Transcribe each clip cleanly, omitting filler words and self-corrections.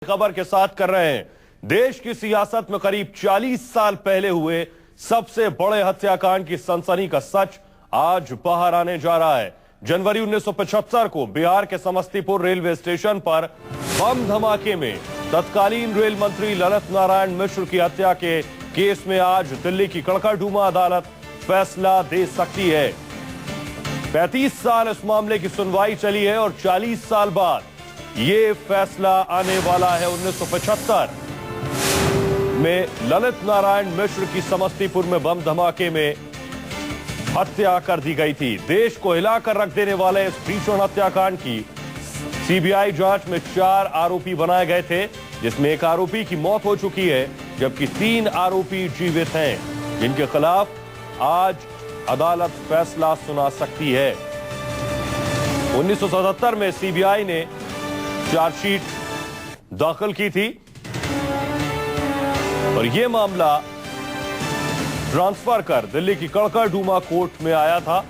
खबर के साथ कर रहे हैं। देश की सियासत में करीब 40 साल पहले हुए सबसे बड़े हत्याकांड की सनसनी का सच आज बाहर आने जा रहा है। जनवरी 1975 को बिहार के समस्तीपुर रेलवे स्टेशन पर बम धमाके में तत्कालीन रेल मंत्री ललित नारायण मिश्र की हत्या के केस में आज दिल्ली की कड़कड़डूमा अदालत फैसला दे सकती है। 35 साल इस मामले की सुनवाई चली है और 40 साल बाद ये फैसला आने वाला है। 1975 में ललित नारायण मिश्र की समस्तीपुर में बम धमाके में हत्या कर दी गई थी। देश को हिलाकर रख देने वाले इस भीषण हत्याकांड की सीबीआई जांच में 4 आरोपी बनाए गए थे, जिसमें एक आरोपी की मौत हो चुकी है जबकि 3 आरोपी जीवित हैं, जिनके खिलाफ आज अदालत फैसला सुना सकती है। 1977 में सीबीआई ने चार्जशीट दाखिल की थी और यह मामला ट्रांसफर कर दिल्ली की कड़कड़डूमा कोर्ट में आया था।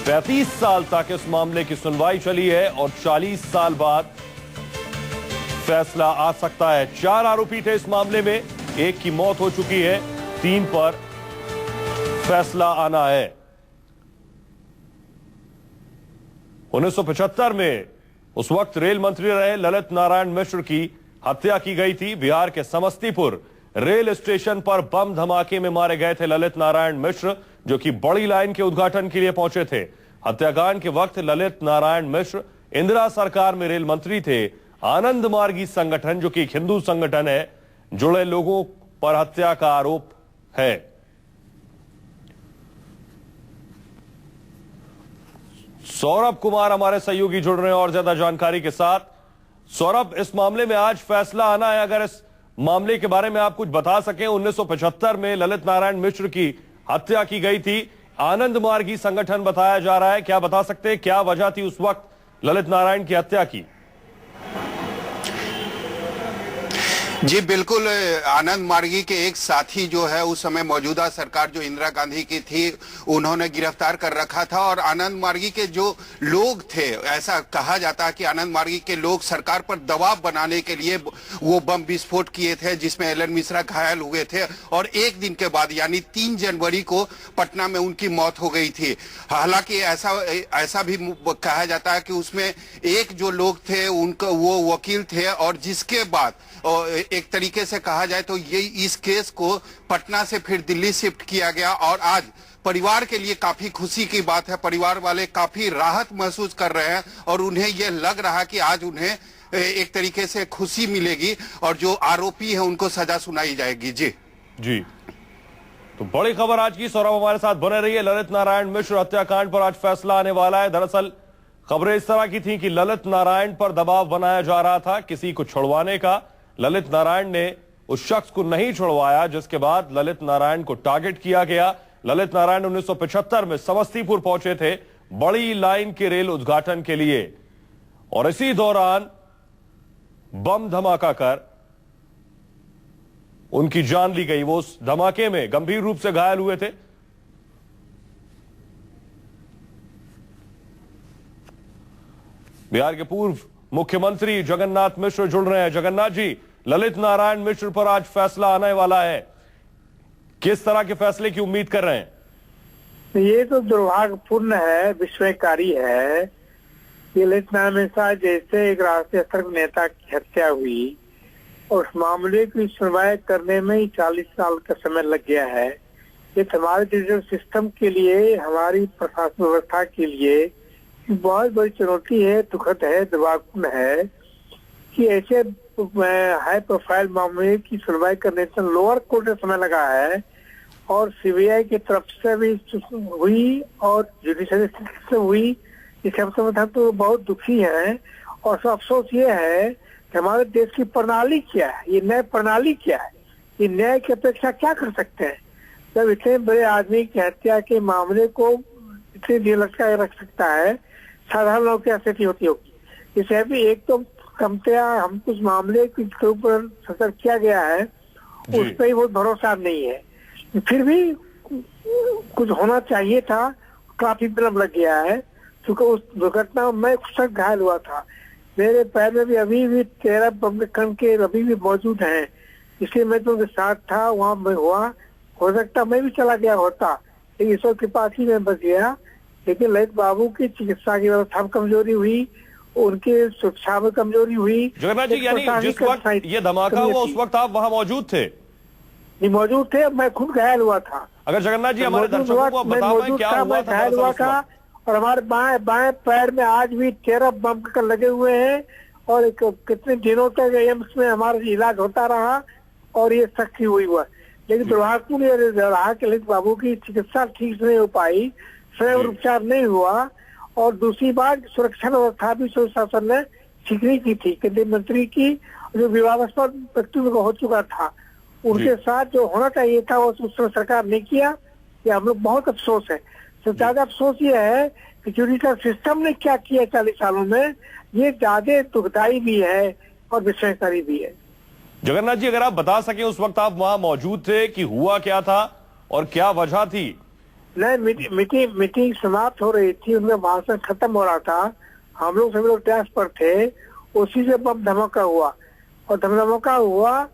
35 साल तक इस मामले की सुनवाई चली है और 40 साल बाद फैसला आ सकता है। 4 आरोपी थे इस मामले में, एक की मौत हो चुकी है, 3 पर फैसला आना है। 1975 में उस वक्त रेल मंत्री रहे ललित नारायण मिश्र की हत्या की गई थी। बिहार के समस्तीपुर रेल स्टेशन पर बम धमाके में मारे गए थे ललित नारायण मिश्र, जो कि बड़ी लाइन के उद्घाटन के लिए पहुंचे थे। हत्याकांड के वक्त ललित नारायण मिश्र इंदिरा सरकार में रेल मंत्री थे। आनंद मार्गी संगठन, जो कि एक हिंदू संगठन है, जुड़े लोगों पर हत्या का आरोप है। सौरभ कुमार हमारे सहयोगी जुड़ रहे हैं और ज्यादा जानकारी के साथ। सौरभ, इस मामले में आज फैसला आना है, अगर इस मामले के बारे में आप कुछ बता सकें। 1975 में ललित नारायण मिश्र की हत्या की गई थी, आनंद मार्गी संगठन बताया जा रहा है, क्या बता सकते हैं क्या वजह थी उस वक्त ललित नारायण की हत्या की? जी बिल्कुल, आनंद मार्गी के एक साथी जो है उस समय मौजूदा सरकार जो इंदिरा गांधी की थी उन्होंने गिरफ्तार कर रखा था और आनंद मार्गी के जो लोग थे, ऐसा कहा जाता है कि आनंद मार्गी के लोग सरकार पर दबाव बनाने के लिए वो बम विस्फोट किए थे, जिसमें एलन मिश्रा घायल हुए थे और एक दिन के बाद यानी 3 जनवरी को पटना में उनकी मौत हो गई थी। हालांकि ऐसा भी कहा जाता है कि उसमें एक जो लोग थे उनका वो वकील थे और जिसके बाद और एक तरीके से कहा जाए तो ये इस केस को पटना से फिर दिल्ली शिफ्ट किया गया और आज परिवार के लिए काफी खुशी की बात है। परिवार वाले काफी राहत महसूस कर रहे हैं और उन्हें यह लग रहा है कि आज उन्हें एक तरीके से खुशी मिलेगी और जो आरोपी है उनको सजा सुनाई जाएगी। जी तो बड़ी खबर आज की। सौरभ हमारे साथ बने रही है। ललित नारायण मिश्र हत्याकांड पर आज फैसला आने वाला है। दरअसल खबरें इस तरह की थी कि ललित नारायण पर दबाव बनाया जा रहा था किसी को छुड़वाने का। ललित नारायण ने उस शख्स को नहीं छुड़वाया, जिसके बाद ललित नारायण को टारगेट किया गया। ललित नारायण 1975 में समस्तीपुर पहुंचे थे बड़ी लाइन के रेल उद्घाटन के लिए और इसी दौरान बम धमाका कर उनकी जान ली गई। वो उस धमाके में गंभीर रूप से घायल हुए थे। बिहार के पूर्व मुख्यमंत्री जगन्नाथ मिश्र जुड़ रहे हैं। जगन्नाथ जी, ललित नारायण मिश्र पर आज फैसला आने वाला है, किस तरह के फैसले की उम्मीद कर रहे हैं? ये तो दुर्भाग्यपूर्ण है, विस्मयकारी है कि ललित नारायण मिश्र जैसे एक राष्ट्रीय स्तर के नेता की हत्या हुई और उस मामले की सुनवाई करने में ही 40 साल का समय लग गया है। ये हमारे जुडिशल सिस्टम के लिए, हमारी प्रशासन व्यवस्था के लिए बहुत बड़ी चुनौती है, दुखद है, दुर्भाग्यपूर्ण है कि ऐसे हाई प्रोफाइल मामले की सुनवाई करने से लोअर कोर्ट में समय लगा है और सीबीआई की तरफ से भी हुई और जुडिशल से हुई। इसके हम तो बहुत दुखी हैं और सब अफसोस ये है कि हमारे देश की प्रणाली क्या है, ये न्याय प्रणाली क्या है, ये न्याय की अपेक्षा क्या कर सकते हैं जब इतने बड़े आदमी की हत्या के मामले को इतनी देर लटका रख सकता है। साधारण लोग की स्थिति होती होगी। इसे भी एक तो कमतया हम कुछ मामले के ऊपर सतर्क किया गया है, उस पर ही बहुत भरोसा नहीं है। फिर भी कुछ होना चाहिए था, काफी विलम्ब लग गया है क्योंकि उस दुर्घटना में मैं खुद घायल हुआ था। मेरे पैर में भी अभी भी 13 बम के कण के अभी भी मौजूद हैं, इसलिए मैं तो उनके साथ था, वहाँ मैं हुआ, हो सकता मैं भी चला गया होता, लेकिन ईश्वर के पास ही मैं बच गया। लेकिन ललित बाबू की चिकित्सा की व्यवस्था में कमजोरी हुई, उनके सुरक्षा में कमजोरी हुई। जगन्नाथ जी, यानी जिस वक्त ये धमाका हुआ उस वक्त आप वहां मौजूद थे? नहीं मौजूद थे, मैं खुद घायल हुआ था। अगर जगन्नाथ जी हमारे दर्शकों को बता पाएं क्या हुआ था, घायल हुआ था, और हमारे बाएं पैर में आज भी 13 बम के लगे हुए हैं, और कितने दिनों तक एम्स में हमारा इलाज होता रहा, और ये सख्ती हुई हुआ। लेकिन दुर्भाग्यपूर्ण ये रहा कि ललित बाबू की चिकित्सा ठीक से नहीं हो पाई, स्वयं उपचार नहीं हुआ, और दूसरी बात सुरक्षा व्यवस्था भी शासन ने ठीक नहीं की थी। केंद्रीय मंत्री की जो विवादास्पद व्यक्तित्व हो चुका था, उनके साथ जो होना चाहिए था वो उस समय सरकार ने किया। ये हम लोग बहुत अफसोस है। सबसे ज्यादा अफसोस ये है कि जुडिशल सिस्टम ने क्या किया 40 सालों में, ये ज्यादा दुखदायी भी है और विस्मयकारी भी है। जगन्नाथ जी, अगर आप बता सकें उस वक्त आप वहां मौजूद थे कि हुआ क्या था और क्या वजह थी? नहीं, मीटिंग समाप्त हो रही थी, उनका भाषण खत्म हो रहा था, हम लोग सभी लोग टेरेस पर थे, उसी से बम धमाका हुआ, और धमाका हुआ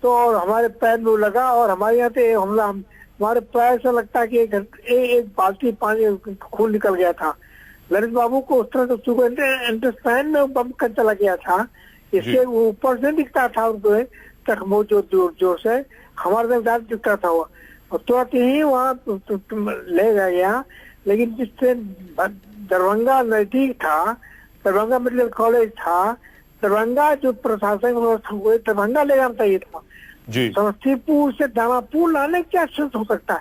तो और हमारे पैर में लगा, और हमारे यहाँ से हमला, हमारे पैर से लगता है कि एक बाल्टी पानी खून निकल गया था। ललित बाबू को उस तरह से चूंकि इंटेस्टाइन में बम का चला गया था, इसलिए वो ऊपर से दिखता था उनको तक जोर से, हमारे तरफ ज्यादा दिखता था वो, और तुरंत ही वहाँ ले गया। लेकिन जिससे दरभंगा नजदीक था, दरभंगा मेडिकल कॉलेज था, दरभंगा जो प्रशासन व्यवस्था हुए दरभंगा ले जाना चाहिए था, समस्तीपुर से दानापुर लाने क्या स्थित हो सकता है?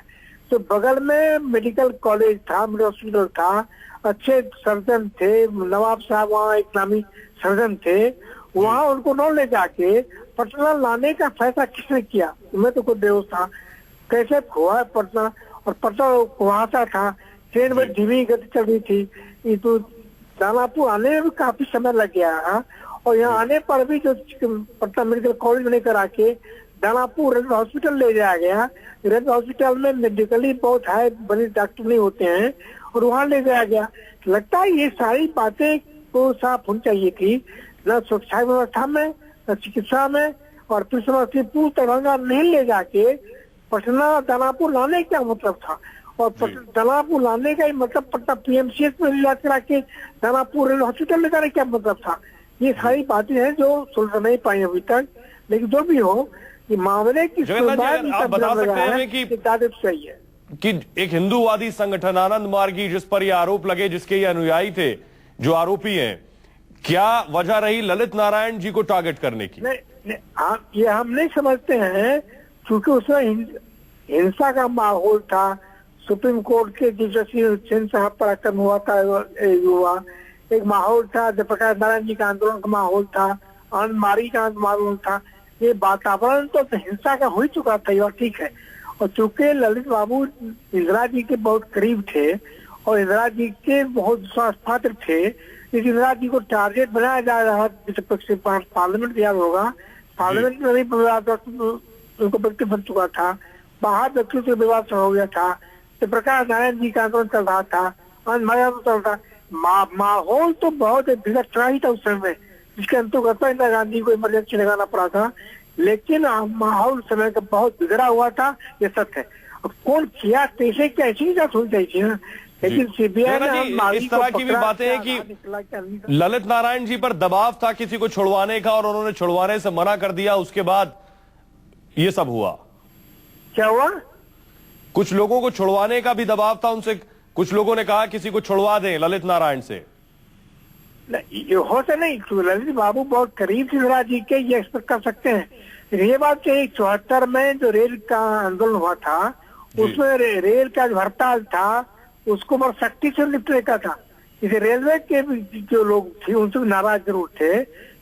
तो बगल में मेडिकल कॉलेज था, मेडिकल हॉस्पिटल था, अच्छे सर्जन थे, नवाब साहब वहाँ एक नामी सर्जन थे, वहाँ उनको न ले जाके पटना लाने का फैसला किसने किया? मैं तो खुद बेहोश था, कैसे हुआ पटना, और पटना वहां था, ट्रेन में धीमी गति चल रही थी, ये तो दानापुर आने में भी काफी समय लग गया, और यहाँ आने पर भी जो पटना मेडिकल कॉलेज में लेकर आके दानापुर रेलवे हॉस्पिटल ले जाया गया। रेलवे हॉस्पिटल में मेडिकली बहुत हाई बड़े डॉक्टर नहीं होते हैं, और वहाँ ले जाया गया। लगता है ये सारी बातें को साफ होनी चाहिए थी, न सुरक्षा व्यवस्था में, न चिकित्सा में, और फिर समस्तीपुर दरभंगा नहीं ले जाके पटना दानापुर लाने का मतलब था, और दानापुर लाने का ही मतलब पटना पीएमसीएच में इलाज करा के दानापुर रेलवे हॉस्पिटल ले जाने का मतलब था। ये सारी बातें हैं जो सुलझ नहीं पाई अभी तक, लेकिन जो भी हो ये मामले की आप बता सकते हैं कि सही है कि एक हिंदूवादी संगठन आनंद मार्गी जिस पर ये आरोप लगे, जिसके ये अनुयायी थे, जो आरोपी हैं, क्या वजह रही ललित नारायण जी को टारगेट करने की? ये हम नहीं समझते हैं, क्योंकि उसमें हिंसा का माहौल था। सुप्रीम कोर्ट के चीफ जस्टिस सेन साहब पर आक्रमण हुआ था, युवा एक माहौल था, जयप्रकाश नारायण जी का आंदोलन का माहौल था, आनंद मार्गी का माहौल था। ये वातावरण तो हिंसा का हो ही चुका था, ये ठीक है। और चूंकि ललित बाबू इंदिरा जी के बहुत करीब थे और इंदिरा जी के बहुत विश्वास पात्र थे, लेकिन इंदिरा जी को टारगेट बनाया जा रहा था। पार्लियामेंट याद होगा, पार्लियामेंट में भी उनको व्यक्ति बन चुका था, बाहर व्यक्ति से विवाद हो गया था, तो प्रकाश नारायण जी का आंदोलन चल रहा था, चल रहा। माहौल तो बहुत बिगड़ रहा ही था उस समय, जिसके अंतर्गत इंदिरा गांधी को इमरजेंसी लगाना पड़ा था। लेकिन माहौल समय का बहुत बिगड़ा हुआ था, ये सत्य है। अब कौन किया कैसे क्या ऐसी जांच होनी चाहिए ना, लेकिन सीबीआई ने इस तरह की भी बातें हैं कि ललित नारायण जी पर दबाव था किसी को छुड़वाने का, और उन्होंने छुड़वाने से मना कर दिया, उसके बाद ये सब हुआ। क्या हुआ? कुछ लोगों को छुड़वाने का भी दबाव था उनसे, कुछ लोगों ने कहा किसी को छुड़वा दें ललित नारायण से। हो से नहीं, ललित बाबू बहुत करीब थे इंदिरा जी के, ये एक्सपेक्ट कर सकते हैं। ये बात कि 74 में जो रेल का आंदोलन हुआ था, उसमें रेल का जो हड़ताल था उसको बहुत सख्ती से निपटने का था। इसे रेलवे के जो लोग थे उनसे नाराज जरूर थे,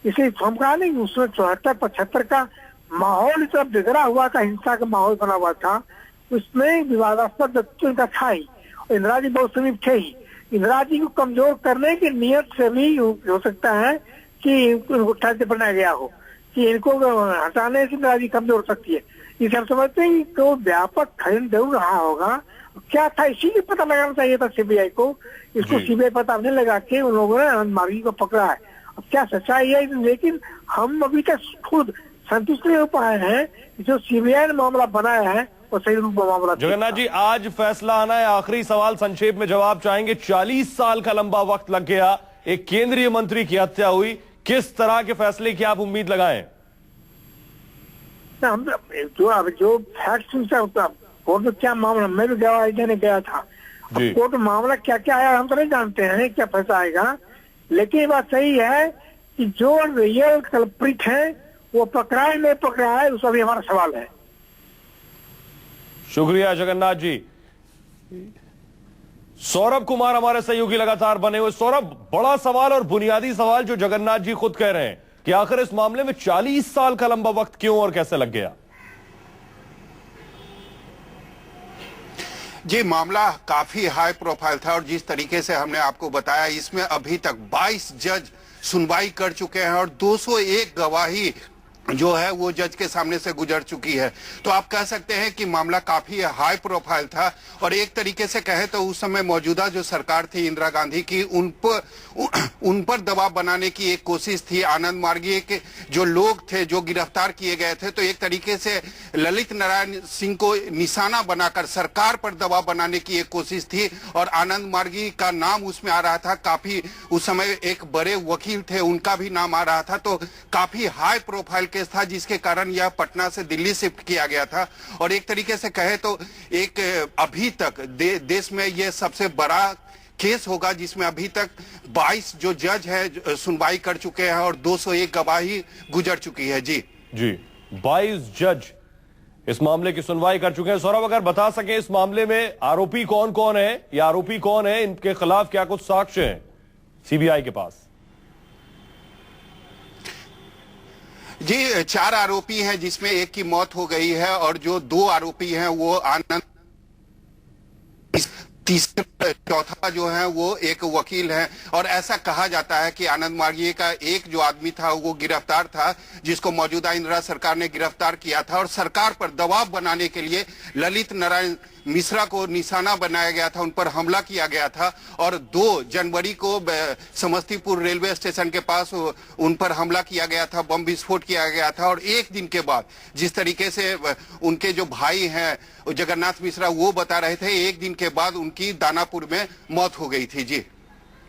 इसे हम कहा नहीं, उसमें 74-75 का माहौल इतना बिगड़ा हुआ था, हिंसा का माहौल बना हुआ था, उसमें विवादास्पद व्यक्तियों का था ही, और इंदिरा जी बहुत समीप थे ही। इंदिरा जी को कमजोर करने की नियत से भी हो सकता है कि इनको ठाते बनाया गया हो, कि इनको हटाने से इंदिरा जी कमजोर हो सकती है। इसे हम समझते हैं कि तो व्यापक खनन जरूर रहा होगा, क्या था इसीलिए पता लगाना चाहिए था सीबीआई को। इसको सीबीआई पता नहीं लगा के उन लोगों ने आनंद मार्गी को पकड़ा है, अब क्या सच्चाई है, लेकिन हम अभी तक खुद संतुष्ट नहीं हो पाए हैं। जो सीबीआई ने मामला बनाया है वो सही रूप में मामला। जगन्नाथ जी, आज फैसला आना है। आखिरी सवाल संक्षेप में जवाब चाहेंगे। 40 साल का लंबा वक्त लग गया, एक केंद्रीय मंत्री की हत्या हुई, किस तरह के फैसले की आप उम्मीद लगाएं? हम जो फैक्ट कोर्ट में क्या मामला, मैं भी गवाही देने गया था। कोर्ट में मामला क्या क्या आया हम तो नहीं जानते हैं, क्या फैसला आएगा। लेकिन ये बात सही है कि जो रियल कल्प्रिट है वो पकड़ाए नहीं पकड़ाए, उसका भी हमारा सवाल है। शुक्रिया जगन्नाथ जी। सौरभ कुमार हमारे सहयोगी लगातार बने हुए। सौरभ, बड़ा सवाल और बुनियादी सवाल जो जगन्नाथ जी खुद कह रहे हैं कि आखिर इस मामले में 40 साल का लंबा वक्त क्यों और कैसे लग गया? जी, मामला काफी हाई प्रोफाइल था और जिस तरीके से हमने आपको बताया, इसमें अभी तक 22 जज सुनवाई कर चुके हैं और 201 गवाही जो है वो जज के सामने से गुजर चुकी है। तो आप कह सकते हैं कि मामला काफी हाई प्रोफाइल था और एक तरीके से कहे तो उस समय मौजूदा जो सरकार थी इंदिरा गांधी की, उन पर दबाव बनाने की एक कोशिश थी। आनंद मार्गी के जो लोग थे जो गिरफ्तार किए गए थे, तो एक तरीके से ललित नारायण सिंह को निशाना बनाकर सरकार पर दबाव बनाने की एक कोशिश थी और आनंद मार्गी का नाम उसमें आ रहा था। काफी उस समय एक बड़े वकील थे, उनका भी नाम आ रहा था। तो काफी हाई प्रोफाइल केस था जिसके कारण यह पटना से दिल्ली शिफ्ट किया गया था और एक तरीके से कहे तो एक अभी तक देश में यह सबसे बड़ा केस होगा जिसमें अभी तक 22 जो जज है सुनवाई कर चुके हैं और 201 गवाही गुजर चुकी है। जी 22 जज इस मामले की सुनवाई कर चुके हैं। सौरभ, अगर बता सकें इस मामले में आरोपी कौन कौन है या आरोपी कौन है, इनके खिलाफ क्या कुछ साक्ष्य हैं सीबीआई के पास? जी, 4 आरोपी हैं जिसमें एक की मौत हो गई है और जो 2 आरोपी हैं वो आनंद, तीसरा चौथा जो है वो एक वकील है और ऐसा कहा जाता है कि आनंद मार्गी का एक जो आदमी था वो गिरफ्तार था, जिसको मौजूदा इंदिरा सरकार ने गिरफ्तार किया था और सरकार पर दबाव बनाने के लिए ललित नारायण मिश्रा को निशाना बनाया गया था, उन पर हमला किया गया था और 2 जनवरी को समस्तीपुर रेलवे स्टेशन के पास उन पर हमला किया गया था, बम विस्फोट किया गया था और एक दिन के बाद जिस तरीके से उनके जो भाई हैं जगन्नाथ मिश्रा वो बता रहे थे, एक दिन के बाद उनकी दानापुर में मौत हो गई थी। जी